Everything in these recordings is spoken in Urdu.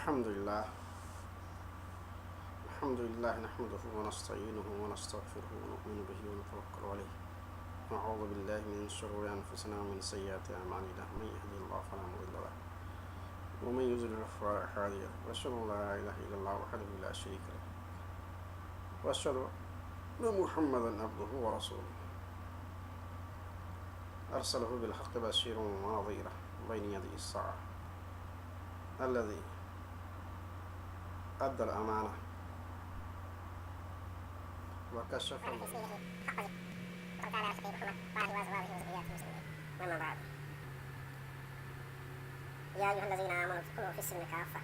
الحمد لله نحمده ونستعينه ونستغفره ونؤمن به ونتوكل عليه ونعوذ بالله من شرور أنفسنا ومن سيئات أعمالنا من يهده الله فلا مضل له ومن يضلل فلا هادي له وأشهد أن لا إله إلا الله وحده لا شريك له وأشهد أن محمدا عبده ورسوله أرسله بالحق بشيرا ونذيرا بين يدي الساعة الذي أدى الأمانة وكشف وقال تعالى على سيدنا محمد وآله وأزواجه وذرياته المسلمين وأما بعد يا أيها الذين آمنوا ادخلوا في السلم كافة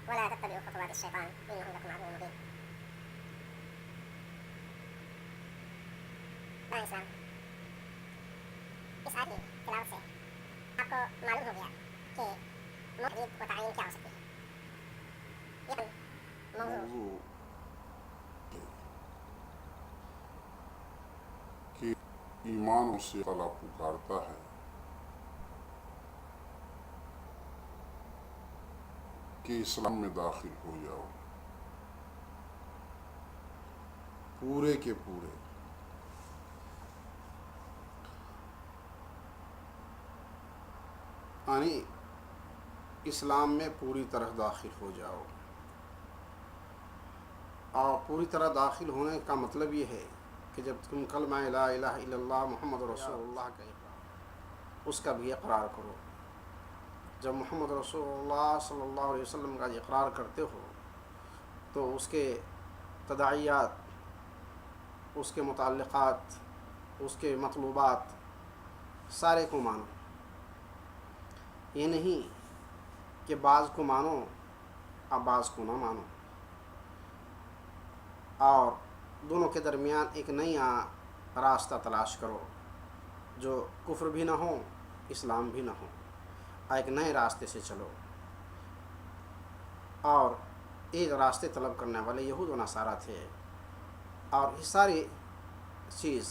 ولا تتبعوا خطوات الشيطان إنه لكم عدو مبين. بھائی اسلام اس آیت کی تلاوت سے آپ کو معلوم ہو گیا کہ تحدید و تعین کیا ہو سکتی ہے. یہ موضوع کہ ایمان سے اللہ پکارتا ہے کہ اسلام میں داخل ہو جاؤ پورے کے پورے. یعنی اسلام میں پوری طرح داخل ہو جاؤ. اور پوری طرح داخل ہونے کا مطلب یہ ہے کہ جب تم کلمہ لا الہ الا اللہ محمد رسول اللہ کا اس کا بھی اقرار کرو. جب محمد رسول اللہ صلی اللہ علیہ وسلم کا اقرار کرتے ہو تو اس کے تداعیات، اس کے متعلقات، اس کے مطلوبات سارے کو مانو. یہ نہیں کہ بعض کو مانو اور بعض کو نہ مانو، اور دونوں کے درمیان ایک نیا راستہ تلاش کرو جو کفر بھی نہ ہو اسلام بھی نہ ہو. ایک نئے راستے سے چلو. اور ایک راستے طلب کرنے والے یہود و نصارہ تھے، اور یہ ساری چیز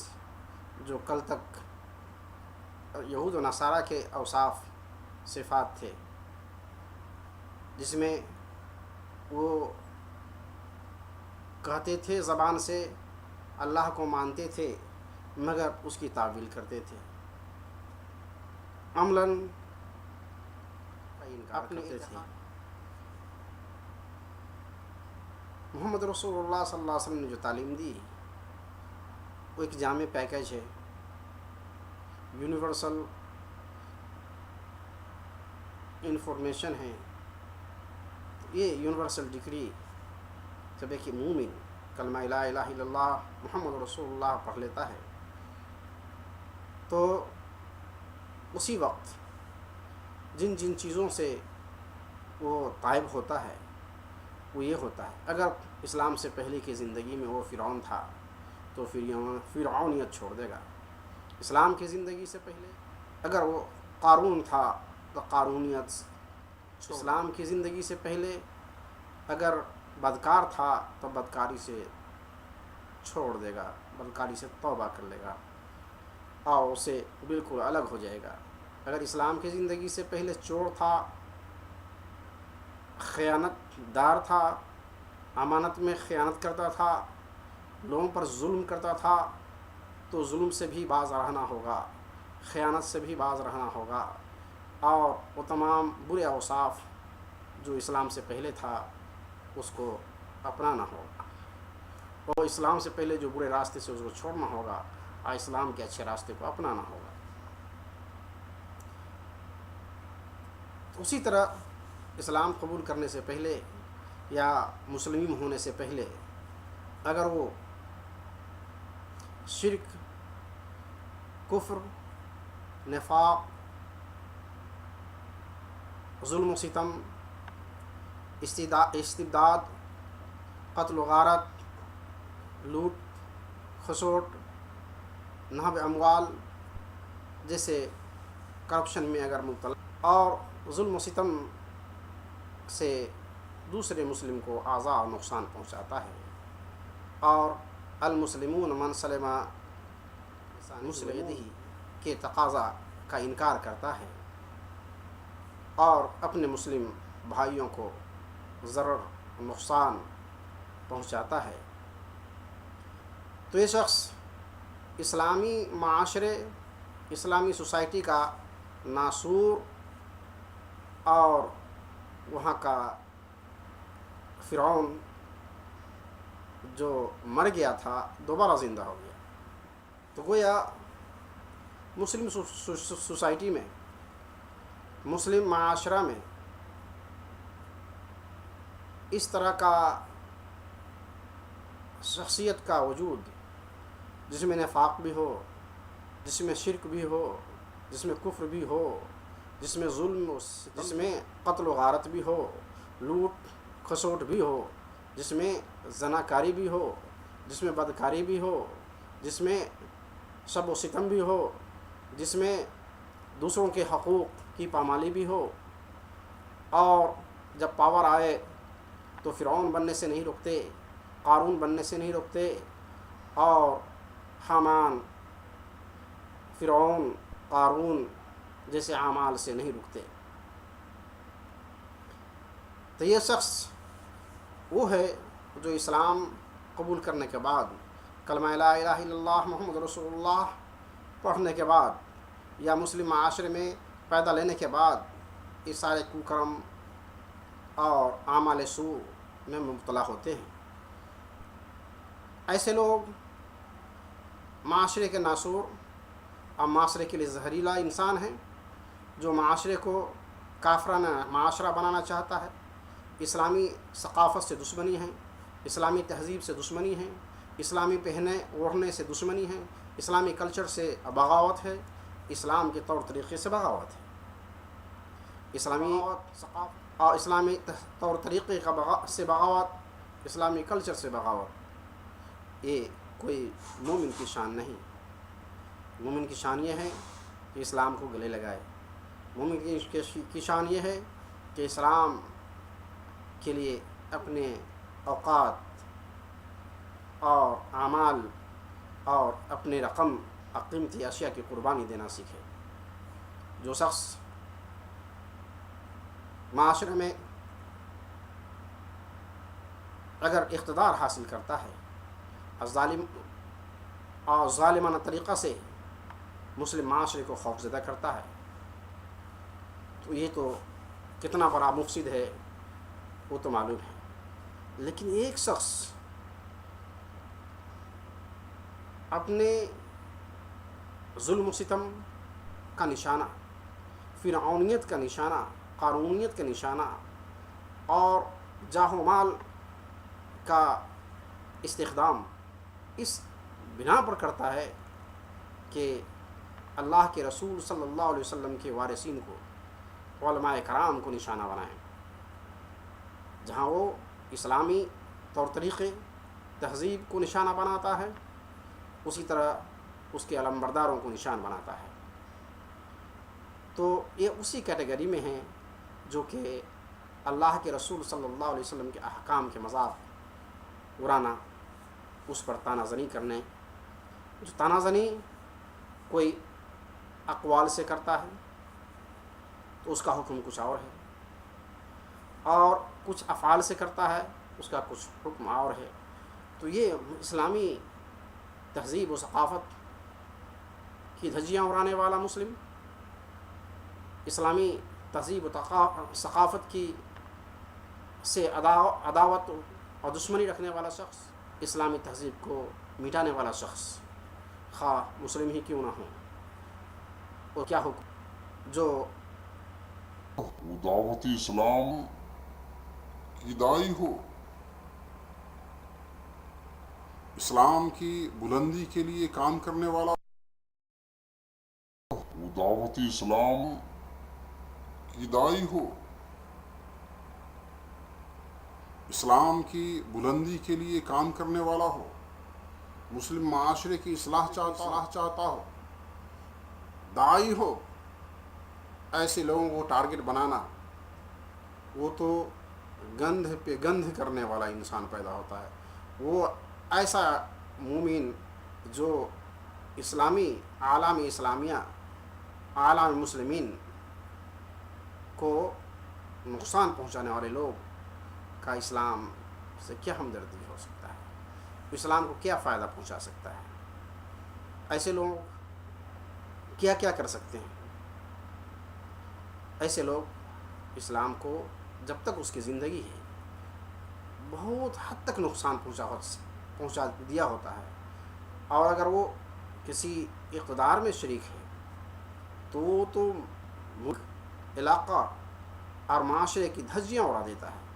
جو کل تک یہود و نصارہ کے اوصاف صفات تھے، جس میں وہ کہتے تھے زبان سے اللہ کو مانتے تھے مگر اس کی تعویل کرتے تھے، عملاً انکار کرتے تھے. محمد رسول اللہ صلی اللہ علیہ وسلم نے جو تعلیم دی وہ ایک جامع پیکج ہے، یونیورسل انفارمیشن ہے. یہ یونیورسل ڈگری جب ایک مومن کلمہ لا الہ الا اللہ محمد رسول اللہ پڑھ لیتا ہے تو اسی وقت جن جن چیزوں سے وہ تائب ہوتا ہے وہ یہ ہوتا ہے. اگر اسلام سے پہلے کی زندگی میں وہ فرعون تھا تو فرعونیت چھوڑ دے گا. اسلام کی زندگی سے پہلے اگر وہ قارون تھا تو قارونیت. اسلام کی زندگی سے پہلے اگر بدکار تھا تو بدکاری سے چھوڑ دے گا، بدکاری سے توبہ کر لے گا اور اسے بالکل الگ ہو جائے گا. اگر اسلام کی زندگی سے پہلے چور تھا، خیانت دار تھا، امانت میں خیانت کرتا تھا، لوگوں پر ظلم کرتا تھا، تو ظلم سے بھی باز رہنا ہوگا، خیانت سے بھی باز رہنا ہوگا، اور وہ تمام برے اوصاف جو اسلام سے پہلے تھا اس کو اپنانا ہوگا. اور اسلام سے پہلے جو برے راستے سے اس کو چھوڑنا ہوگا اور اسلام کے اچھے راستے کو اپنانا ہوگا. اسی طرح اسلام قبول کرنے سے پہلے یا مسلم ہونے سے پہلے اگر وہ شرک، کفر، نفاق، ظلم و ستم، استبداد، قتل و غارت، لوٹ خسوٹ، نہب اموال جیسے کرپشن میں اگر مبتلا، اور ظلم و ستم سے دوسرے مسلم کو اعضاء و نقصان پہنچاتا ہے، اور المسلمون من سلم مسلمہ کے تقاضا کا انکار کرتا ہے اور اپنے مسلم بھائیوں کو ضرر نقصان پہنچاتا ہے، تو یہ شخص اسلامی معاشرے، اسلامی سوسائٹی کا ناسور اور وہاں کا فرعون جو مر گیا تھا دوبارہ زندہ ہو گیا۔ تو گویا مسلم سوسائٹی میں، مسلم معاشرہ میں اس طرح کا شخصیت کا وجود، جس میں نفاق بھی ہو، جس میں شرک بھی ہو، جس میں کفر بھی ہو، جس میں ظلم، جس میں قتل و غارت بھی ہو، لوٹ کھسوٹ بھی ہو، جس میں زناکاری بھی ہو، جس میں بدکاری بھی ہو، جس میں شب و ستم بھی ہو، جس میں دوسروں کے حقوق کی پامالی بھی ہو، اور جب پاور آئے تو فرعون بننے سے نہیں رکتے، قارون بننے سے نہیں رکتے، اور حامان، فرعون، قارون جیسے اعمال سے نہیں رکتے۔ تو یہ شخص وہ ہے جو اسلام قبول کرنے کے بعد، کلمہ لا الہ الا اللہ محمد رسول اللہ پڑھنے کے بعد یا مسلم معاشرے میں پیدا لینے کے بعد یہ سارے کوکرم اور اعمال سوء میں مبتلا ہوتے ہیں۔ ایسے لوگ معاشرے کے ناسور اور معاشرے کے لیے زہریلا انسان ہیں، جو معاشرے کو کافرانہ معاشرہ بنانا چاہتا ہے، اسلامی ثقافت سے دشمنی ہے، اسلامی تہذیب سے دشمنی ہے، اسلامی پہنے اوڑھنے سے دشمنی ہے، اسلامی کلچر سے بغاوت ہے، اسلام کے طور طریقے سے بغاوت ہے، اسلامی ثقافت اور اسلامی طور طریقے سے بغاوت، اسلامی کلچر سے بغاوت، یہ کوئی مومن کی شان نہیں۔ مومن کی شان یہ ہے کہ اسلام کو گلے لگائے، مومن کی شان یہ ہے کہ اسلام کے لیے اپنے اوقات اور اعمال اور اپنے رقم قیمتی اشیاء کی قربانی دینا سیکھے۔ جو شخص معاشرے میں اگر اقتدار حاصل کرتا ہے اور ظالمانہ طریقہ سے مسلم معاشرے کو خوفزدہ کرتا ہے، تو یہ تو کتنا بڑا مفسد ہے وہ تو معلوم ہے۔ لیکن ایک شخص اپنے ظلم و ستم کا نشانہ، فرعونیت کا نشانہ، قارونیت کا نشانہ اور جاہ و مال کا استخدام اس بنا پر کرتا ہے کہ اللہ کے رسول صلی اللہ علیہ وسلم کے وارثین کو، علماء کرام کو نشانہ بنائیں، جہاں وہ اسلامی طور طریقے تہذیب کو نشانہ بناتا ہے، اسی طرح اس کے علمبرداروں کو نشان بناتا ہے۔ تو یہ اسی کیٹیگری میں ہیں جو کہ اللہ کے رسول صلی اللہ علیہ وسلم کے احکام کے مذاق اڑانا، اس پر تانہ زنی کرنے، جو تانہ زنی کوئی اقوال سے کرتا ہے تو اس کا حکم کچھ اور ہے، اور کچھ افعال سے کرتا ہے اس کا کچھ حکم اور ہے۔ تو یہ اسلامی تہذیب و ثقافت کی دھجیاں اڑانے والا مسلم، اسلامی تہذیب و ثقافت کی سے عداوت اور دشمنی رکھنے والا شخص، اسلامی تہذیب کو مٹانے والا شخص، خواہ مسلم ہی کیوں نہ ہو، وہ کیا حکم جو دعوت اسلام کی داعی ہو، اسلام کی بلندی کے لیے کام کرنے والا، دعوت اسلام کی داعی ہو، اسلام کی بلندی کے لیے کام کرنے والا ہو، مسلم معاشرے کی اصلاح چاہتا ہو، داعی ہو، ایسے لوگوں کو ٹارگٹ بنانا، وہ تو گندھ پہ گندھ کرنے والا انسان پیدا ہوتا ہے۔ وہ ایسا مومن جو اسلامی عالم اسلامیہ، عالم مسلمین کو نقصان پہنچانے والے لوگ کا اسلام سے کیا ہمدردی ہو سکتا ہے، اسلام کو کیا فائدہ پہنچا سکتا ہے، ایسے لوگ کیا کیا کر سکتے ہیں. ایسے لوگ اسلام کو جب تک اس کی زندگی ہے بہت حد تک نقصان پہنچا دیا ہوتا ہے، اور اگر وہ کسی اقتدار میں شریک ہے تو ملک، علاقہ اور معاشرے کی دھجیاں اڑا دیتا ہے.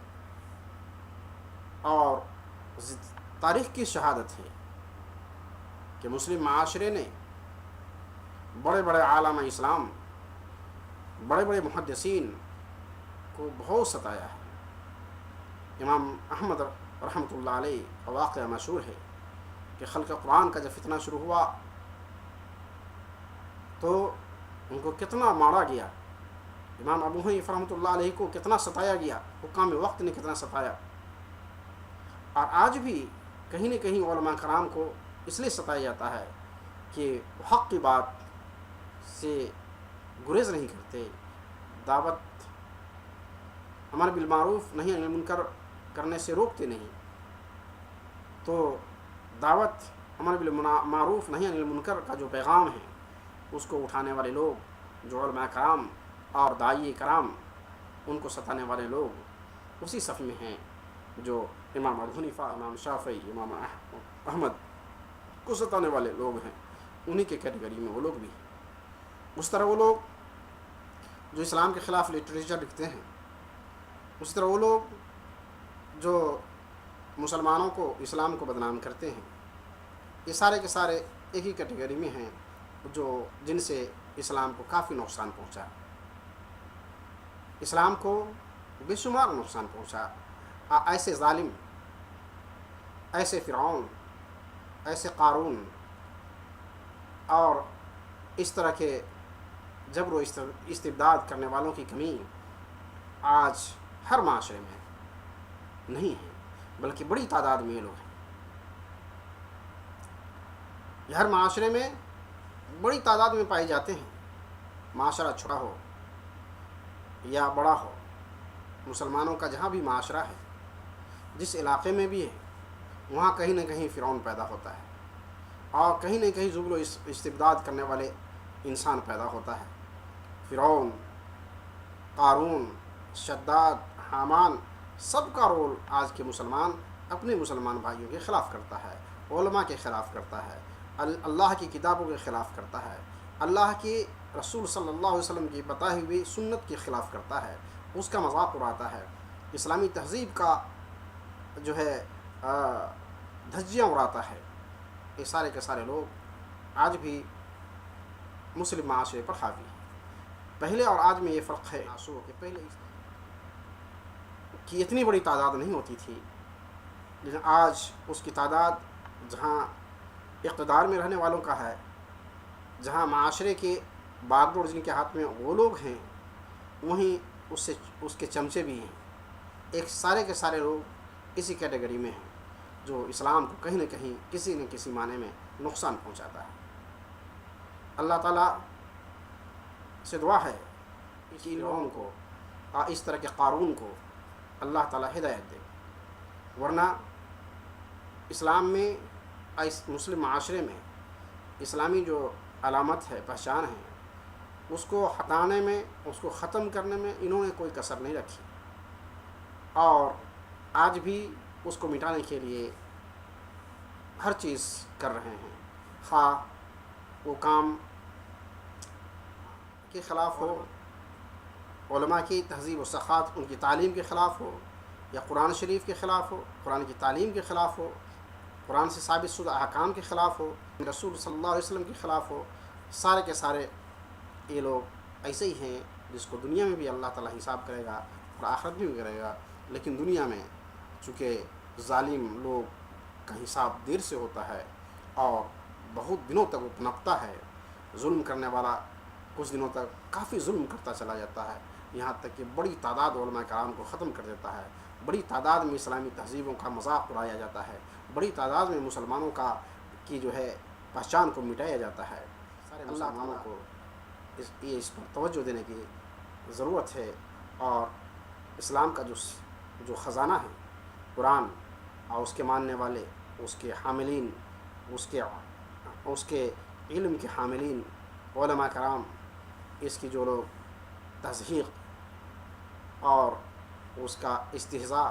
اور تاریخ کی شہادت ہے کہ مسلم معاشرے نے بڑے بڑے عالم اسلام، بڑے بڑے محدثین کو بہت ستایا ہے. امام احمد رحمۃ اللہ علیہ کا واقعہ مشہور ہے کہ خلق قرآن کا جب فتنہ شروع ہوا تو ان کو کتنا مارا گیا. امام ابو حنیفہ رحمۃ اللہ علیہ کو کتنا ستایا گیا، حکام وقت نے کتنا ستایا. اور آج بھی کہیں نہ کہیں علماء کرام کو اس لیے ستایا جاتا ہے کہ وہ حق کی بات سے گریز نہیں کرتے، دعوت امر بالمعروف نہی عن المنکر کرنے سے روکتے نہیں. تو دعوت امر بالمعروف نہی عن المنکر کا جو پیغام ہے اس کو اٹھانے والے لوگ جو علماء کرام اور داعی کرام، ان کو ستانے والے لوگ اسی صف میں ہیں جو امام ابو حنیفہ، امام شافعی، امام احمد کو ستانے والے لوگ ہیں. انہی کے کیٹیگری میں وہ لوگ بھی ہیں. اس طرح وہ لوگ جو اسلام کے خلاف لٹریچر لکھتے ہیں، اسی طرح وہ لوگ جو مسلمانوں کو، اسلام کو بدنام کرتے ہیں، یہ سارے کے سارے ایک ہی کیٹیگری میں ہیں جن سے اسلام کو کافی نقصان پہنچا، اسلام کو بے شمار نقصان پہنچا. ایسے ظالم، ایسے فرعون، ایسے قارون اور اس طرح کے جبر و استبداد کرنے والوں کی کمی آج ہر معاشرے میں نہیں ہے، بلکہ بڑی تعداد میں یہ لوگ ہیں. یہ ہر معاشرے میں بڑی تعداد میں پائے جاتے ہیں. معاشرہ چھوٹا ہو یا بڑا ہو، مسلمانوں کا جہاں بھی معاشرہ ہے، جس علاقے میں بھی ہے، وہاں کہیں نہ کہیں فرعون پیدا ہوتا ہے، اور کہیں نہ کہیں ظلم و استبداد کرنے والے انسان پیدا ہوتا ہے. فرعون، قارون، شداد، حامان، سب کا رول آج کے مسلمان اپنے مسلمان بھائیوں کے خلاف کرتا ہے، علماء کے خلاف کرتا ہے، اللہ کی کتابوں کے خلاف کرتا ہے، اللہ کے رسول صلی اللہ علیہ وسلم کی بتائی ہوئی سنت کے خلاف کرتا ہے، اس کا مذاق اڑاتا ہے، اسلامی تہذیب کا جو ہے دھجیاں اڑاتا ہے. یہ سارے کے سارے لوگ آج بھی مسلم معاشرے پر حاوی ہیں. پہلے اور آج میں یہ فرق ہے کہ پہلے کی اتنی بڑی تعداد نہیں ہوتی تھی، لیکن آج اس کی تعداد جہاں اقتدار میں رہنے والوں کا ہے، جہاں معاشرے کے باغ ڈور جن کے ہاتھ میں وہ لوگ ہیں، وہیں اس کے چمچے بھی ہیں. ایک سارے کے سارے لوگ اسی کیٹیگری میں ہیں جو اسلام کو کہیں نہ کہیں کسی نہ کسی معنی میں نقصان پہنچاتا ہے. اللہ تعالیٰ سے دعا ہے کہ ان لوگوں کو، اس طرح کے قارون کو اللہ تعالیٰ ہدایت دے. ورنہ اسلام میں، مسلم معاشرے میں اسلامی جو علامت ہے، پہچان ہے، اس کو ہٹانے میں، اس کو ختم کرنے میں انہوں نے کوئی کسر نہیں رکھی، اور آج بھی اس کو مٹانے کے لیے ہر چیز کر رہے ہیں. خواہ وہ کام کے خلاف ہو، علماء کی تہذیب و ثقافت، ان کی تعلیم کے خلاف ہو، یا قرآن شریف کے خلاف ہو، قرآن کی تعلیم کے خلاف ہو، قرآن سے ثابت شدہ احکام کے خلاف ہو، رسول صلی اللہ علیہ وسلم کے خلاف ہو. سارے کے سارے یہ لوگ ایسے ہی ہیں جس کو دنیا میں بھی اللہ تعالیٰ حساب کرے گا اور آخرت بھی کرے گا. لیکن دنیا میں چونکہ ظالم لوگ کا حساب دیر سے ہوتا ہے اور بہت دنوں تک وہ پنپتا ہے، ظلم کرنے والا کچھ دنوں تک کافی ظلم کرتا چلا جاتا ہے، یہاں تک کہ بڑی تعداد علماء کرام کو ختم کر دیتا ہے، بڑی تعداد میں اسلامی تہذیبوں کا مذاق اڑایا جاتا ہے، بڑی تعداد میں مسلمانوں کی جو ہے پہچان کو مٹایا جاتا ہے. سارے مسلمانوں کو اس پر توجہ دینے کی ضرورت ہے، اور اسلام کا جو خزانہ ہے قرآن اور اس کے ماننے والے، اس کے حاملین، اس کے علم کے حاملین علماء کرام، اس کی جو لوگ تضحیق اور اس کا استہزاء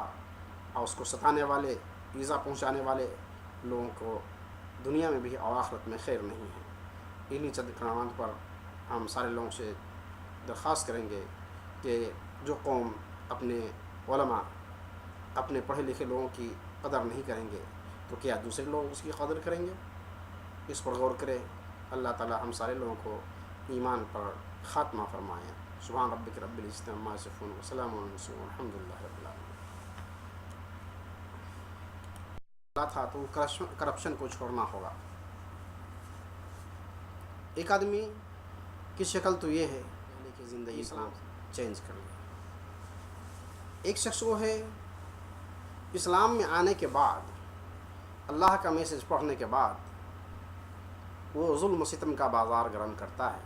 اور اس کو ستانے والے، ایذا پہنچانے والے لوگوں کو دنیا میں بھی اور آخرت میں خیر نہیں ہے۔ انہی چند کلمات پر ہم سارے لوگوں سے درخواست کریں گے کہ جو قوم اپنے علماء، اپنے پڑھے لکھے لوگوں کی قدر نہیں کریں گے تو کیا دوسرے لوگ اس کی قدر کریں گے؟ اس پر غور کرے۔ اللہ تعالی ہم سارے لوگوں کو ایمان پر خاتمہ فرمائیں۔ سبحان ربک رب العزت عما یصفون وسلام علی المرسلین والحمد للہ رب العالمین۔ تھا تو کرپشن کو چھوڑنا ہوگا۔ ایک آدمی کی شکل تو یہ ہے کہ زندگی اسلام چینج کر لے۔ ایک شخص وہ ہے اسلام میں آنے کے بعد، اللہ کا میسج پڑھنے کے بعد وہ ظلم و ستم کا بازار گرم کرتا ہے،